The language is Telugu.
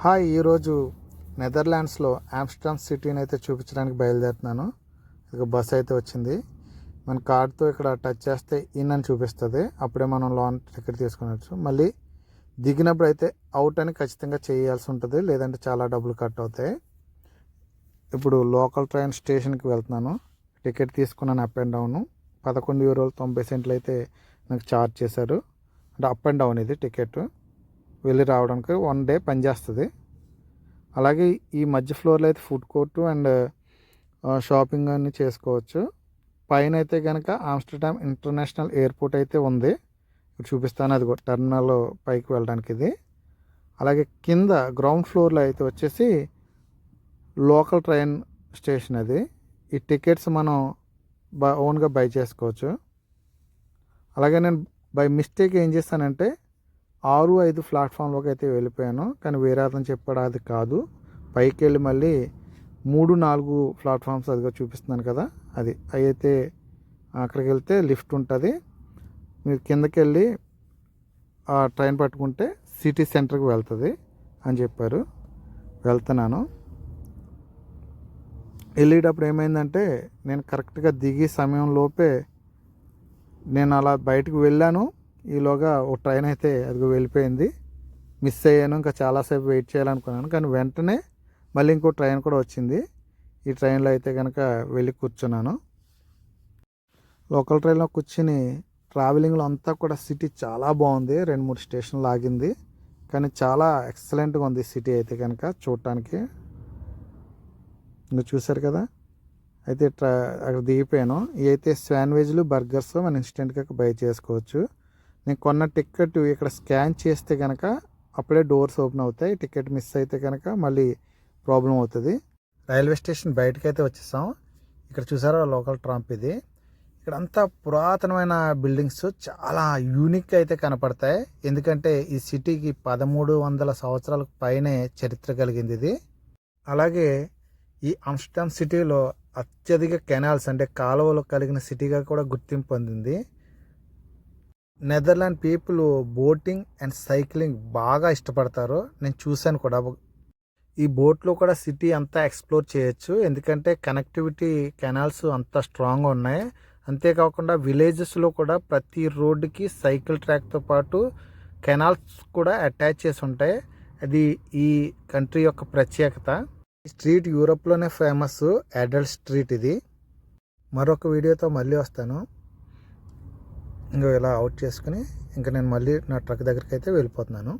హాయ్, ఈరోజు నెదర్లాండ్స్లో ఆమ్స్టర్డామ్ సిటీని అయితే చూపించడానికి బయలుదేరుతున్నాను. ఇక బస్ అయితే వచ్చింది. మన కార్డ్తో ఇక్కడ టచ్ చేస్తే ఇన్ అని చూపిస్తుంది. అప్పుడే మనం లోన్ టికెట్ తీసుకునవచ్చు. మళ్ళీ దిగినప్పుడు అయితే అవుట్ అని ఖచ్చితంగా చేయాల్సి ఉంటుంది, లేదంటే చాలా డబ్బులు కట్ అవుతాయి. ఇప్పుడు లోకల్ ట్రైన్ స్టేషన్కి వెళ్తున్నాను. టికెట్ తీసుకున్నాను అప్ అండ్ డౌన్. 11 యూరోలు 90 అయితే నాకు ఛార్జ్ చేశారు. అంటే అప్ అండ్ డౌన్ ఇది టికెట్. వెళ్ళి రావడానికి 1 డే పనిచేస్తుంది. అలాగే ఈ మధ్య ఫ్లోర్లో అయితే ఫుడ్ కోర్టు అండ్ షాపింగ్ అన్నీ చేసుకోవచ్చు. పైన అయితే కనుక ఆమ్స్టర్డామ్ ఇంటర్నేషనల్ ఎయిర్పోర్ట్ అయితే ఉంది. ఇప్పుడు చూపిస్తాను, అది టెర్మినల్ పైకి వెళ్ళడానికి ఇది. అలాగే కింద గ్రౌండ్ ఫ్లోర్లో అయితే వచ్చేసి లోకల్ ట్రైన్ స్టేషన్ అది. ఈ టికెట్స్ మనం ఓన్గా బై చేసుకోవచ్చు. అలాగే నేను బై మిస్టేక్ ఏం చేస్తానంటే 6-5 ప్లాట్ఫామ్లోకి అయితే వెళ్ళిపోయాను. కానీ వేరే అతను చెప్పాడు అది కాదు, పైకి వెళ్ళి మళ్ళీ 3-4 ప్లాట్ఫామ్స్ అదిగా చూపిస్తున్నాను కదా, అది అయితే అక్కడికి వెళ్తే లిఫ్ట్ ఉంటుంది. మీరు కిందకి వెళ్ళి ఆ ట్రైన్ పట్టుకుంటే సిటీ సెంటర్కి వెళ్తుంది అని చెప్పారు. వెళ్తున్నాను. వెళ్ళేటప్పుడు ఏమైందంటే నేను కరెక్ట్గా దిగి సమయంలోపే నేను అలా బయటకు వెళ్ళాను. ఈలోగా ఓ ట్రైన్ అయితే అది వెళ్ళిపోయింది. మిస్ అయ్యాను. ఇంకా చాలాసేపు వెయిట్ చేయాలనుకున్నాను, కానీ వెంటనే మళ్ళీ ఇంకో ట్రైన్ కూడా వచ్చింది. ఈ ట్రైన్లో అయితే కనుక వెళ్ళి కూర్చున్నాను. లోకల్ ట్రైన్లో కూర్చుని ట్రావెలింగ్లో అంతా కూడా సిటీ చాలా బాగుంది. 2-3 స్టేషన్లు ఆగింది, కానీ చాలా ఎక్సలెంట్గా ఉంది సిటీ అయితే కనుక చూడటానికి. ఇంకా చూసారు కదా, అయితే అక్కడ దిగిపోయాను. ఇవి అయితే శాండ్విచ్లు, బర్గర్స్ మనం ఇన్స్టెంట్గా బై చేసుకోవచ్చు. నేను కొన్న టికెట్ ఇక్కడ స్కాన్ చేస్తే కనుక అప్పుడే డోర్స్ ఓపెన్ అవుతాయి. టికెట్ మిస్ అయితే కనుక మళ్ళీ ప్రాబ్లం అవుతుంది. రైల్వే స్టేషన్ బయటకు అయితే వచ్చేసాం. ఇక్కడ చూసారా లోకల్ ట్రాంప్ ఇది. ఇక్కడ అంతా పురాతనమైన బిల్డింగ్స్ చాలా యూనిక్ అయితే కనపడతాయి. ఎందుకంటే ఈ సిటీకి 1300 సంవత్సరాలకు పైనే చరిత్ర కలిగింది ఇది. అలాగే ఈ ఆమ్స్టర్డామ్ సిటీలో అత్యధిక కెనాల్స్ అంటే కాలువలు కలిగిన సిటీగా కూడా గుర్తింపు పొందింది. Netherland people boating and cycling బాగా ఇష్టపడతారు. నేను చూశాను కూడా. ఈ బోట్లో కూడా సిటీ అంతా ఎక్స్ప్లోర్ చేయొచ్చు, ఎందుకంటే కనెక్టివిటీ కెనాల్స్ అంత స్ట్రాంగ్గా ఉన్నాయి. అంతేకాకుండా విలేజెస్లో కూడా ప్రతి రోడ్డుకి సైకిల్ ట్రాక్తో పాటు కెనాల్స్ కూడా అటాచ్ చేసి ఉంటాయి. అది ఈ కంట్రీ యొక్క ప్రత్యేకత. ఈ స్ట్రీట్ యూరోప్లోనే ఫేమస్ అడల్ట్ స్ట్రీట్ ఇది. మరొక వీడియోతో మళ్ళీ వస్తాను. ఇంకా ఇలా అవుట్ చేసుకుని ఇంకా నేను మళ్ళీ నా ట్రక్ దగ్గరికి అయితే వెళ్ళిపోతున్నాను.